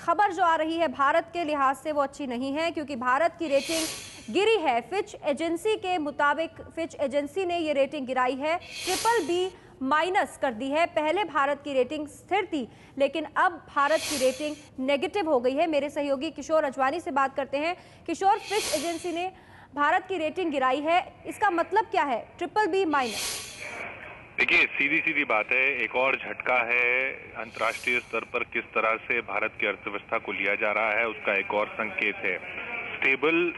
खबर जो आ रही है भारत के लिहाज से वो अच्छी नहीं है, क्योंकि भारत की रेटिंग गिरी है। फिच एजेंसी के मुताबिक फिच एजेंसी ने ये रेटिंग गिराई है, BBB- कर दी है। पहले भारत की रेटिंग स्थिर थी, लेकिन अब भारत की रेटिंग नेगेटिव हो गई है। मेरे सहयोगी किशोर अजवानी से बात करते हैं। किशोर, फिच एजेंसी ने भारत की रेटिंग गिराई है, इसका मतलब क्या है BBB-? देखिए, सीधी सीधी बात है, एक और झटका है अंतर्राष्ट्रीय स्तर पर किस तरह से भारत की अर्थव्यवस्था को लिया जा रहा है, उसका एक और संकेत है। स्टेबल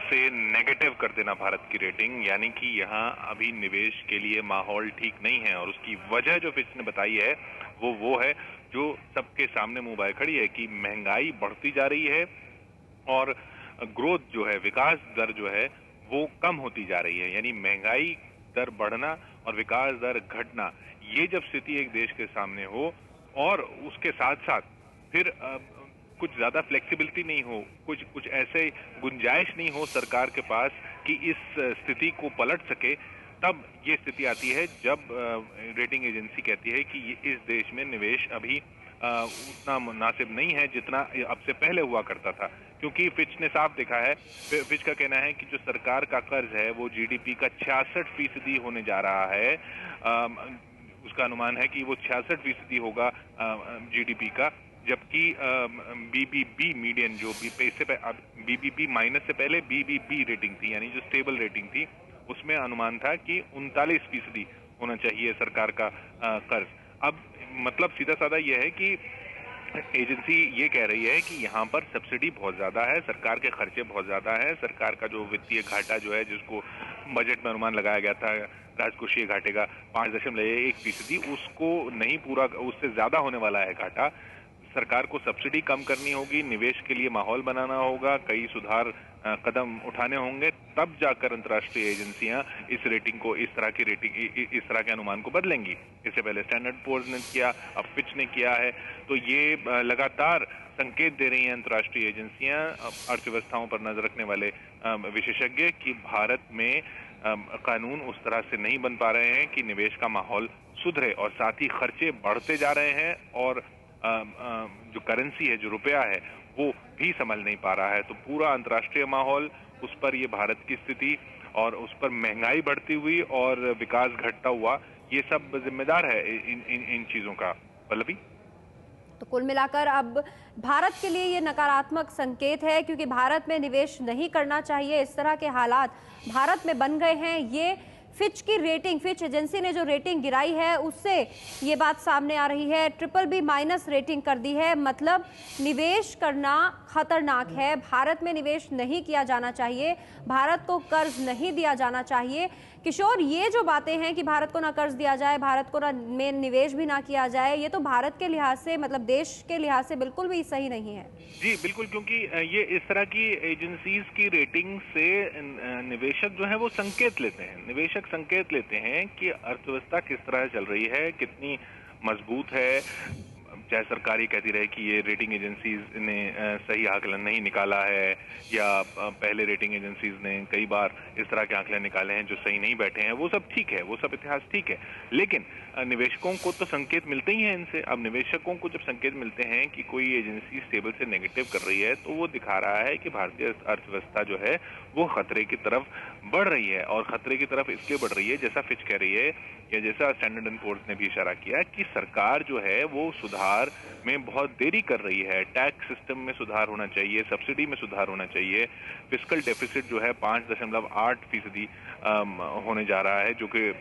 से नेगेटिव कर देना भारत की रेटिंग, यानी कि यहाँ अभी निवेश के लिए माहौल ठीक नहीं है। और उसकी वजह जो फिच ने बताई है वो है जो सबके सामने मुंह बाय खड़ी है कि महंगाई बढ़ती जा रही है और ग्रोथ जो है, विकास दर जो है वो कम होती जा रही है। यानी महंगाई दर बढ़ना और विकास दर घटना, ये जब स्थिति एक देश के सामने हो और उसके साथ साथ फिर कुछ ज्यादा फ्लेक्सिबिलिटी नहीं हो, कुछ ऐसे गुंजाइश नहीं हो सरकार के पास कि इस स्थिति को पलट सके, तब ये स्थिति आती है जब रेटिंग एजेंसी कहती है कि इस देश में निवेश अभी उतना मुनासिब नहीं है जितना अब से पहले हुआ करता था। क्योंकि फिच ने साफ देखा है, फिच का कहना है कि जो सरकार का कर्ज है वो जीडीपी का 66% होने जा रहा है। उसका अनुमान है कि वो 66% होगा जीडीपी का, जबकि बीबीबी मीडियन जो BBB- से पहले BBB रेटिंग थी, यानी जो स्टेबल रेटिंग थी, उसमें अनुमान था कि 39% होना चाहिए सरकार का कर्ज। अब मतलब सीधा साधा यह है कि एजेंसी ये कह रही है कि यहाँ पर सब्सिडी बहुत ज्यादा है, सरकार के खर्चे बहुत ज्यादा है, सरकार का जो वित्तीय घाटा जो है, जिसको बजट में अनुमान लगाया गया था राजकोषीय घाटे का 5.1%, उसको नहीं पूरा, उससे ज्यादा होने वाला है घाटा। सरकार को सब्सिडी कम करनी होगी, निवेश के लिए माहौल बनाना होगा, कई सुधार कदम उठाने होंगे, तब जाकर अंतर्राष्ट्रीय एजेंसियां इस रेटिंग को, इस तरह के अनुमान को बदलेंगी। इससे पहले स्टैंडर्ड पोर्स ने किया, अब फिच ने किया है। तो ये लगातार संकेत दे रही हैं अंतर्राष्ट्रीय एजेंसियां, अर्थव्यवस्थाओं पर नजर रखने वाले विशेषज्ञ, कि भारत में कानून उस तरह से नहीं बन पा रहे हैं कि निवेश का माहौल सुधरे, और साथ ही खर्चे बढ़ते जा रहे हैं और जो करेंसी है, जो रुपया है, वो भी संभल नहीं पा रहा है। तो पूरा अंतर्राष्ट्रीय माहौल, उस पर ये भारत की स्थिति और उस पर महंगाई बढ़ती हुई और विकास घटता हुआ, ये सब जिम्मेदार है इन चीजों का। पल्लवी, तो कुल मिलाकर अब भारत के लिए ये नकारात्मक संकेत है, क्योंकि भारत में निवेश नहीं करना चाहिए। इस तरह के हालात भारत में बन गए हैं। ये फिच की रेटिंग, फिच एजेंसी ने जो रेटिंग गिराई है उससे ये बात सामने आ रही है। BBB- रेटिंग कर दी है, मतलब निवेश करना खतरनाक है। भारत में निवेश नहीं किया जाना चाहिए, भारत को कर्ज नहीं दिया जाना चाहिए। किशोर, ये जो बातें हैं कि भारत को ना कर्ज दिया जाए, भारत को ना में निवेश भी ना किया जाए, ये तो भारत के लिहाज से, मतलब देश के लिहाज से बिल्कुल भी सही नहीं है। जी बिल्कुल, क्योंकि ये इस तरह की एजेंसीज की रेटिंग से निवेशक जो है वो संकेत लेते हैं, निवेशक संकेत लेते हैं कि अर्थव्यवस्था किस तरह चल रही है, कितनी मजबूत है। चाहे सरकार ही कहती रहे कि ये रेटिंग एजेंसीज ने सही आकलन नहीं निकाला है, या पहले रेटिंग एजेंसीज ने कई बार इस तरह के आंकड़े निकाले हैं जो सही नहीं बैठे हैं, वो सब ठीक है, वो सब इतिहास ठीक है। लेकिन निवेशकों को तो संकेत मिलते ही हैं इनसे। अब निवेशकों को जब संकेत मिलते हैं कि कोई एजेंसी स्टेबल से नेगेटिव कर रही है, तो वो दिखा रहा है कि भारतीय अर्थव्यवस्था जो है वो खतरे की तरफ बढ़ रही है। और खतरे की तरफ इसलिए बढ़ रही है, जैसा फिच कह रही है या जैसा स्टैंडर्ड एंड पोर्स ने भी इशारा किया, कि सरकार जो है वो सुधार में बहुत देरी कर रही है। टैक्स सिस्टम में सुधार होना चाहिए, सब्सिडी में सुधार होना चाहिए। फिस्कल डेफिसिट जो है 5.8% होने जा रहा है, जो कि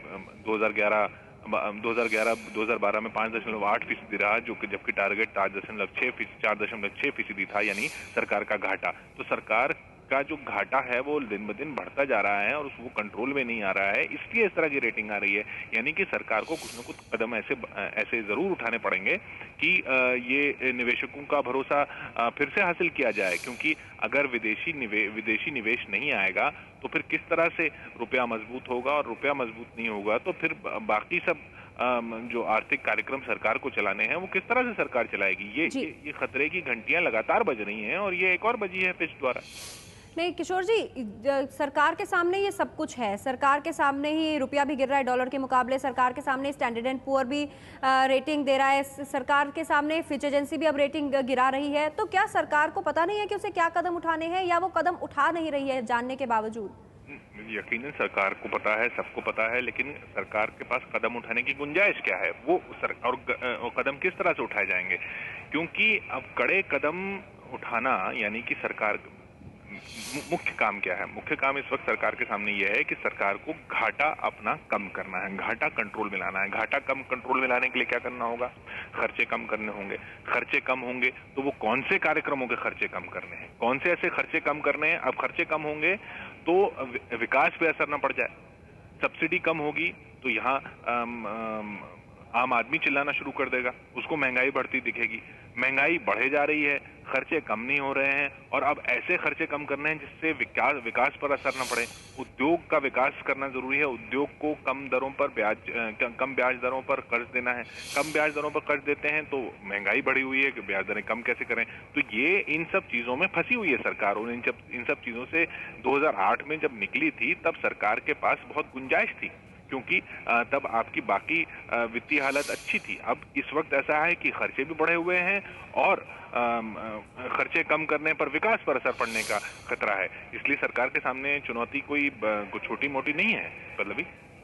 2012 में 5.8% रहा, जो कि जबकि टारगेट 4.6% था, यानी सरकार का घाटा। तो सरकार का जो घाटा है वो दिन ब दिन बढ़ता जा रहा है और वो कंट्रोल में नहीं आ रहा है, इसलिए इस तरह की रेटिंग आ रही है। यानी कि सरकार को कुछ न कुछ कदम ऐसे जरूर उठाने पड़ेंगे कि ये निवेशकों का भरोसा फिर से हासिल किया जाए। क्योंकि अगर विदेशी निवेश नहीं आएगा तो फिर किस तरह से रुपया मजबूत होगा, और रुपया मजबूत नहीं होगा तो फिर बाकी सब जो आर्थिक कार्यक्रम सरकार को चलाने हैं वो किस तरह से सरकार चलाएगी। ये खतरे की घंटियां लगातार बज रही हैं, और ये एक और बजी है फिच द्वारा। नहीं किशोर जी, सरकार के सामने ये सब कुछ है, सरकार के सामने ही रुपया भी गिर रहा है डॉलर के मुकाबले, सरकार के सामने स्टैंडर्ड एंड पुअर भी रेटिंग दे रहा है, सरकार के सामने फिच एजेंसी भी अब रेटिंग गिरा रही है। तो क्या सरकार को पता नहीं है कि उसे क्या कदम उठाने हैं, या वो कदम उठा नहीं रही है जानने के बावजूद? यकीनन सरकार को पता है, सबको पता है, लेकिन सरकार के पास कदम उठाने की गुंजाइश क्या है, वो और कदम किस तरह से उठाए जाएंगे? क्योंकि अब कड़े कदम उठाना यानी कि सरकार मुख्य काम क्या है? मुख्य काम इस वक्त सरकार के सामने यह है कि सरकार को घाटा अपना कम करना है, घाटा कंट्रोल में लाना है। घाटा कम कंट्रोल में लाने के लिए क्या करना होगा? खर्चे कम करने होंगे। खर्चे कम होंगे तो वो कौन से कार्यक्रमों के खर्चे कम करने हैं, कौन से ऐसे खर्चे कम करने हैं? अब खर्चे कम होंगे तो विकास पे असर न पड़ जाए। सब्सिडी कम होगी तो यहाँ आम आदमी चिल्लाना शुरू कर देगा, उसको महंगाई बढ़ती दिखेगी। महंगाई बढ़े जा रही है, खर्चे कम नहीं हो रहे हैं, और अब ऐसे खर्चे कम करने हैं जिससे विकास पर असर न पड़े। उद्योग का विकास करना जरूरी है। उद्योग को कम ब्याज दरों पर कर्ज देना है। कम ब्याज दरों पर कर्ज देते हैं तो महंगाई बढ़ी हुई है कि ब्याज दरें कम कैसे करें? तो ये इन सब चीजों में फंसी हुई है सरकार, और इन सब चीजों से 2008 में जब निकली थी तब सरकार के पास बहुत गुंजाइश थी, क्योंकि तब आपकी बाकी वित्तीय हालत अच्छी थी। अब इस वक्त ऐसा है कि खर्चे भी बढ़े हुए हैं और खर्चे कम करने पर विकास पर असर पड़ने का खतरा है। इसलिए सरकार के सामने चुनौती कोई छोटी मोटी नहीं है। पल्लवी।